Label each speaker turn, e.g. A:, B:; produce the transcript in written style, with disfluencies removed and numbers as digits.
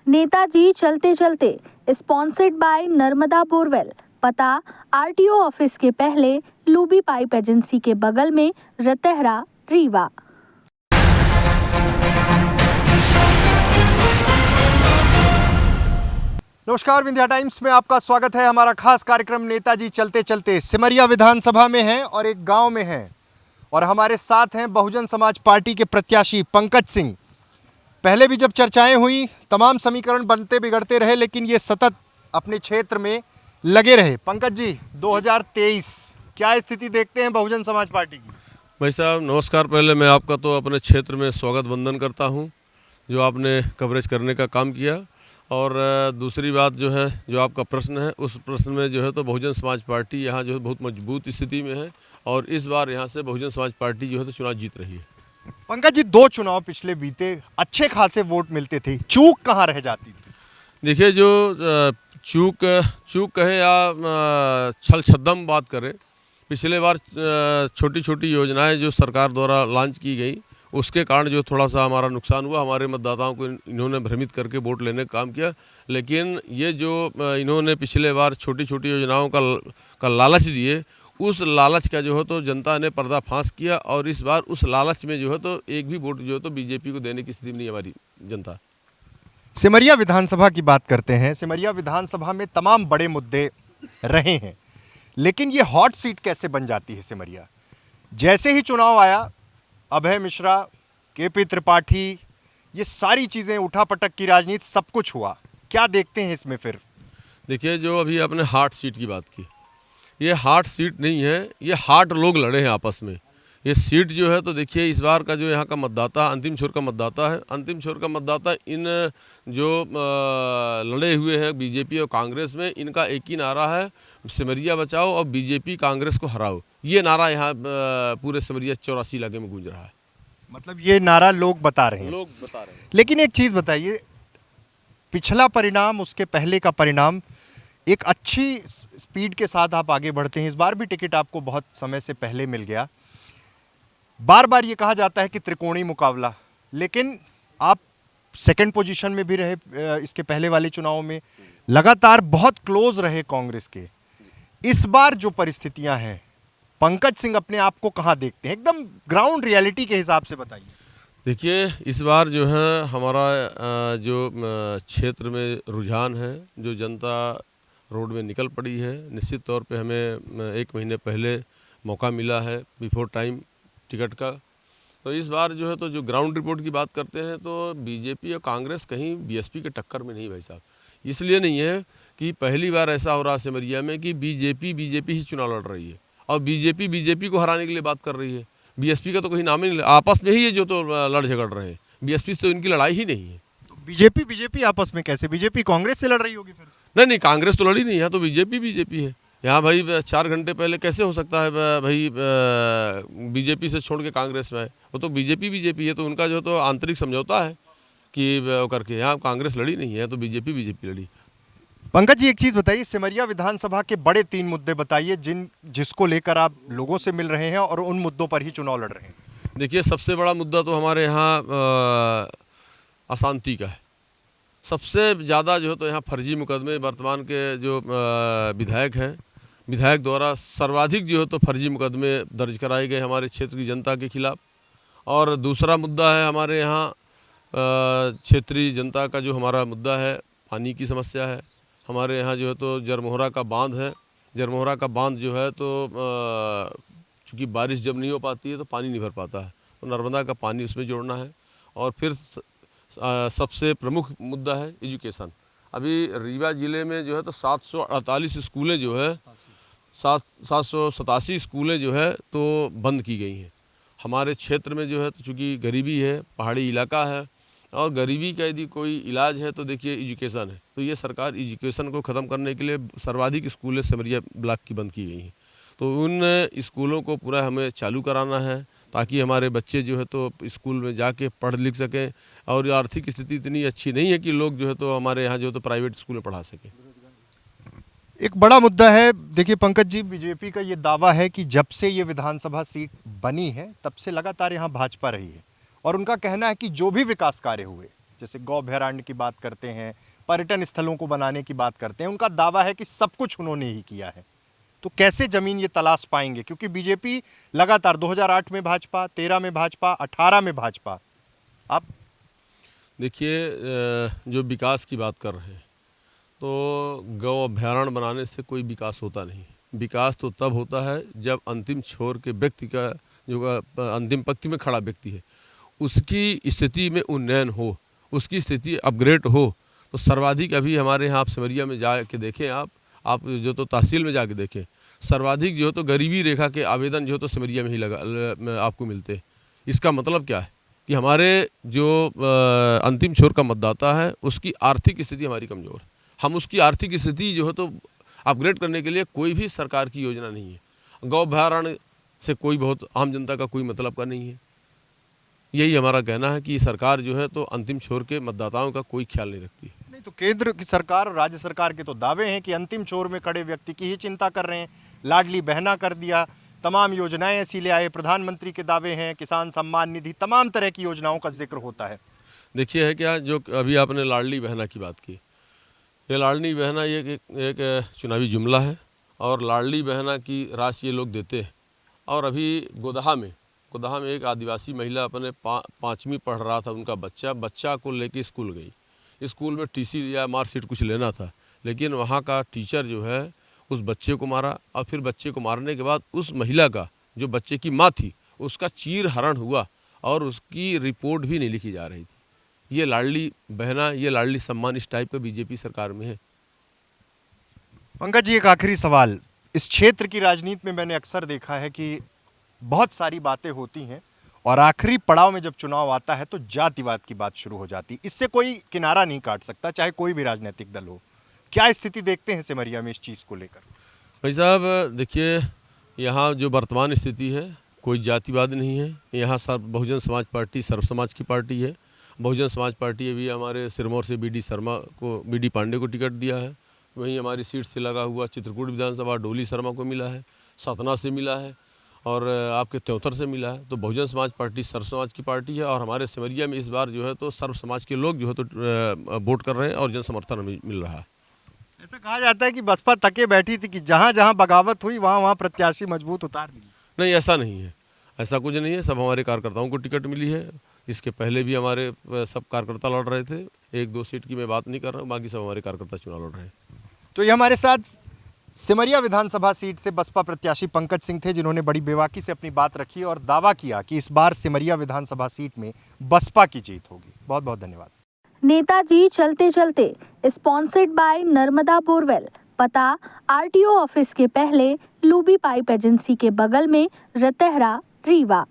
A: नेताजी चलते चलते sponsored by Narmada borewell. पता आरटीओ ऑफिस के पहले, लूबी पाइप एजेंसी के बगल में, रतेहरा, रीवा।
B: नमस्कार, विंध्या टाइम्स में आपका स्वागत है। हमारा खास कार्यक्रम नेताजी चलते चलते सिमरिया विधानसभा में है और एक गांव में है और हमारे साथ हैं बहुजन समाज पार्टी के प्रत्याशी पंकज सिंह। पहले भी जब चर्चाएं हुई तमाम समीकरण बनते बिगड़ते रहे, लेकिन ये सतत अपने क्षेत्र में लगे रहे। पंकज जी, 2023 क्या स्थिति देखते हैं बहुजन समाज पार्टी की?
C: भाई साहब नमस्कार। पहले मैं आपका तो अपने क्षेत्र में स्वागत वंदन करता हूं, जो आपने कवरेज करने का काम किया। और दूसरी बात जो है, जो आपका प्रश्न है, उस प्रश्न में जो है तो बहुजन समाज पार्टी यहाँ जो है बहुत मजबूत स्थिति में है और इस बार यहाँ से बहुजन समाज पार्टी जो है तो चुनाव जीत रही है।
B: पंकज जी, 2 चुनाव पिछले बीते, अच्छे खासे वोट मिलते थे, चूक कहाँ रह जाती थी?
C: देखिए, जो चूक कहें या छल छद्दम बात करें, पिछले बार छोटी छोटी योजनाएं जो सरकार द्वारा लॉन्च की गई, उसके कारण जो थोड़ा सा हमारा नुकसान हुआ। हमारे मतदाताओं को इन्होंने भ्रमित करके वोट लेने का काम किया। लेकिन ये जो इन्होंने पिछले बार छोटी छोटी योजनाओं का लालच दिए, उस लालच का जो है तो जनता ने पर्दाफाश किया और इस बार उस लालच में जो है तो एक भी वोट जो है तो बीजेपी को देने की स्थिति में नहीं हमारी जनता।
B: सिमरिया विधानसभा की बात करते हैं। सिमरिया विधानसभा में तमाम बड़े मुद्दे रहे हैं, लेकिन ये हॉट सीट कैसे बन जाती है सिमरिया? जैसे ही चुनाव आया, अभय मिश्रा, केपी त्रिपाठी, ये सारी चीज़ें, उठापटक की राजनीति, सब कुछ हुआ। क्या देखते हैं इसमें फिर?
C: देखिए, जो अभी आपने हार्ट सीट की बात की, ये हार्ट सीट नहीं है, ये हार्ट लोग लड़े हैं आपस में। ये सीट जो है तो देखिए, इस बार का जो यहाँ का मतदाता, अंतिम छोर का मतदाता है, अंतिम छोर का मतदाता इन जो लड़े हुए हैं बीजेपी और कांग्रेस में, इनका एक ही नारा है, सिमरिया बचाओ और बीजेपी कांग्रेस को हराओ। ये नारा यहाँ पूरे सिमरिया 84 इलाके में गूंज रहा है।
B: मतलब ये नारा लोग बता रहे हैं।
C: लोग बता रहे हैं।
B: लेकिन एक चीज़ बताइए, पिछला परिणाम, उसके पहले का परिणाम, एक अच्छी स्पीड के साथ आप आगे बढ़ते हैं। इस बार भी टिकट आपको बहुत समय से पहले मिल गया। बार बार ये कहा जाता है कि त्रिकोणीय मुकाबला, लेकिन आप सेकंड पोजीशन में भी रहे इसके पहले वाले चुनाव में, लगातार बहुत क्लोज रहे कांग्रेस के। इस बार जो परिस्थितियां हैं, पंकज सिंह अपने आप को कहाँ देखते हैं? एकदम ग्राउंड रियलिटी के हिसाब से बताइए।
C: देखिए, इस बार जो है हमारा जो क्षेत्र में रुझान है, जो जनता रोड में निकल पड़ी है, निश्चित तौर पे हमें 1 महीने पहले मौका मिला है बिफोर टाइम टिकट का। तो इस बार जो है तो जो ग्राउंड रिपोर्ट की बात करते हैं तो बीजेपी और कांग्रेस कहीं बीएसपी के टक्कर में नहीं भाई साहब। इसलिए नहीं है कि पहली बार ऐसा हो रहा है सिमरिया में कि बीजेपी ही चुनाव लड़ रही है और बीजेपी को हराने के लिए बात कर रही है। बीएसपी का तो कोई नाम ही नहीं, आपस में ही ये जो तो लड़ झगड़ रहे हैं। बीएसपी से तो इनकी लड़ाई ही नहीं है।
B: तो बीजेपी आपस में कैसे? बीजेपी कांग्रेस से लड़ रही होगी फिर?
C: नहीं, कांग्रेस तो लड़ी नहीं, यहाँ तो बीजेपी है। यहाँ भाई 4 घंटे पहले कैसे हो सकता है भाई बीजेपी से छोड़ के कांग्रेस में है? वो तो बीजेपी है, तो उनका जो तो आंतरिक समझौता है कि करके यहाँ कांग्रेस लड़ी नहीं है, तो बीजेपी लड़ी।
B: पंकज जी, एक चीज़ बताइए, सिमरिया विधानसभा के बड़े 3 मुद्दे बताइए जिसको लेकर आप लोगों से मिल रहे हैं और उन मुद्दों पर ही चुनाव लड़ रहे हैं।
C: देखिए, सबसे बड़ा मुद्दा तो हमारे यहाँ अशांति का है। सबसे ज़्यादा जो है तो यहाँ फर्जी मुकदमे, वर्तमान के जो विधायक हैं, विधायक द्वारा सर्वाधिक जो है तो फर्जी मुकदमे दर्ज कराए गए हमारे क्षेत्र की जनता के खिलाफ। और दूसरा मुद्दा है हमारे यहाँ क्षेत्रीय जनता का जो हमारा मुद्दा है, पानी की समस्या है। हमारे यहाँ जो है तो जरमोहरा का बांध है। जरमोहरा का बांध जो है तो चूँकि बारिश जब नहीं हो पाती है तो पानी नहीं भर पाता है, तो नर्मदा का पानी उसमें जोड़ना है। और फिर सबसे प्रमुख मुद्दा है एजुकेशन। अभी रीवा ज़िले में जो है तो 748 स्कूलें जो है 787 स्कूलें जो है तो बंद की गई हैं। हमारे क्षेत्र में जो है तो चूँकि गरीबी है, पहाड़ी इलाका है और गरीबी का यदि कोई इलाज है तो देखिए एजुकेशन है। तो ये सरकार एजुकेशन को ख़त्म करने के लिए सर्वाधिक स्कूलें सिमरिया ब्लॉक की बंद की गई हैं। तो उन स्कूलों को पूरा हमें चालू कराना है ताकि हमारे बच्चे जो है तो स्कूल में जाके पढ़ लिख सकें। और आर्थिक स्थिति इतनी अच्छी नहीं है कि लोग जो है तो हमारे यहाँ जो है तो प्राइवेट स्कूल में पढ़ा सकें।
B: एक बड़ा मुद्दा है, देखिए पंकज जी, बीजेपी का ये दावा है कि जब से ये विधानसभा सीट बनी है तब से लगातार यहाँ भाजपा रही है और उनका कहना है कि जो भी विकास कार्य हुए, जैसे गौ अभयारण्य की बात करते हैं, पर्यटन स्थलों को बनाने की बात करते हैं, उनका दावा है कि सब कुछ उन्होंने ही किया है। तो कैसे जमीन ये तलाश पाएंगे? क्योंकि बीजेपी लगातार 2008 में भाजपा, 13 में भाजपा, 18 में भाजपा। आप
C: देखिए, जो विकास की बात कर रहे हैं, तो गौ अभयारण्य बनाने से कोई विकास होता नहीं। विकास तो तब होता है जब अंतिम छोर के व्यक्ति का, जो अंतिम पंक्ति में खड़ा व्यक्ति है, उसकी स्थिति में उन्नयन हो, उसकी स्थिति अपग्रेड हो। तो सर्वाधिक अभी हमारे यहाँ आप सिमरिया में जा के देखें, आप जो तो तहसील में जाके देखें, सर्वाधिक जो है तो गरीबी रेखा के आवेदन जो है तो सिमरिया में ही आपको मिलते हैं। इसका मतलब क्या है कि हमारे जो अंतिम छोर का मतदाता है, उसकी आर्थिक स्थिति हमारी कमज़ोर है। हम उसकी आर्थिक स्थिति जो है तो अपग्रेड करने के लिए कोई भी सरकार की योजना नहीं है। गौ अभयारण्य से कोई बहुत आम जनता का कोई मतलब का नहीं है। यही हमारा कहना है कि सरकार जो है तो अंतिम छोर के मतदाताओं का कोई ख्याल नहीं रखती है।
B: नहीं तो केंद्र की सरकार और राज्य सरकार के तो दावे हैं कि अंतिम छोर में खड़े व्यक्ति की ही चिंता कर रहे हैं। लाडली बहना कर दिया, तमाम योजनाएं ऐसी ले आए, प्रधानमंत्री के दावे हैं, किसान सम्मान निधि, तमाम तरह की योजनाओं का जिक्र होता है।
C: देखिए है क्या, जो अभी आपने लाडली बहना की बात की, ये लाडली बहना ये एक चुनावी जुमला है और लाडली बहना की राशि ये लोग देते हैं। और अभी गोदहा में एक आदिवासी महिला अपने 5वीं पढ़ रहा था, उनका बच्चा को लेके स्कूल गई। स्कूल में टीसी या मार्कशीट कुछ लेना था, लेकिन वहाँ का टीचर जो है उस बच्चे को मारा और फिर बच्चे को मारने के बाद उस महिला का, जो बच्चे की माँ थी, उसका चीर हरण हुआ और उसकी रिपोर्ट भी नहीं लिखी जा रही थी। ये लाडली बहना, ये लाडली सम्मान इस टाइप का बीजेपी सरकार में है।
B: पंकज जी, एक आखिरी सवाल। इस क्षेत्र की राजनीति में मैंने अक्सर देखा है कि बहुत सारी बातें होती हैं और आखिरी पड़ाव में जब चुनाव आता है तो जातिवाद की बात शुरू हो जाती है। इससे कोई किनारा नहीं काट सकता, चाहे कोई भी राजनीतिक दल हो। क्या स्थिति देखते हैं सिमरिया में इस चीज़ को लेकर?
C: भाई साहब देखिए, यहाँ जो वर्तमान स्थिति है कोई जातिवाद नहीं है। यहाँ बहुजन समाज पार्टी सर्व समाज की पार्टी है। बहुजन समाज पार्टी अभी हमारे सिरमौर से बीडी पांडे को टिकट दिया है। वहीं हमारी सीट से लगा हुआ चित्रकूट विधानसभा डोली शर्मा को मिला है, सतना से मिला है और आपके त्योतर से मिला है। तो बहुजन समाज पार्टी सर्व समाज की पार्टी है और हमारे सिमरिया में इस बार जो है तो सर्व समाज के लोग जो है तो वोट कर रहे हैं और जन समर्थन मिल रहा है।
B: ऐसा कहा जाता है कि बसपा तके बैठी थी कि जहाँ जहाँ बगावत हुई वहाँ वहाँ प्रत्याशी मजबूत उतार ली।
C: नहीं, ऐसा नहीं है, ऐसा कुछ नहीं है। सब हमारे कार्यकर्ताओं को टिकट मिली है। इसके पहले भी हमारे सब कार्यकर्ता लड़ रहे थे। 1-2 सीट की मैं बात नहीं कर रहा हूँ, बाकी सब हमारे कार्यकर्ता चुनाव लड़ रहे हैं।
B: तो ये हमारे साथ सिमरिया विधानसभा सीट से बसपा प्रत्याशी पंकज सिंह थे, जिन्होंने बड़ी बेबाकी से अपनी बात रखी और दावा किया कि इस बार सिमरिया विधानसभा सीट में बसपा की जीत होगी। बहुत बहुत धन्यवाद।
A: नेताजी चलते चलते स्पॉन्सर्ड बाय नर्मदा बोरवेल। पता आरटीओ ऑफिस के पहले, लूबी पाइप एजेंसी के बगल में, रतहरा, रीवा।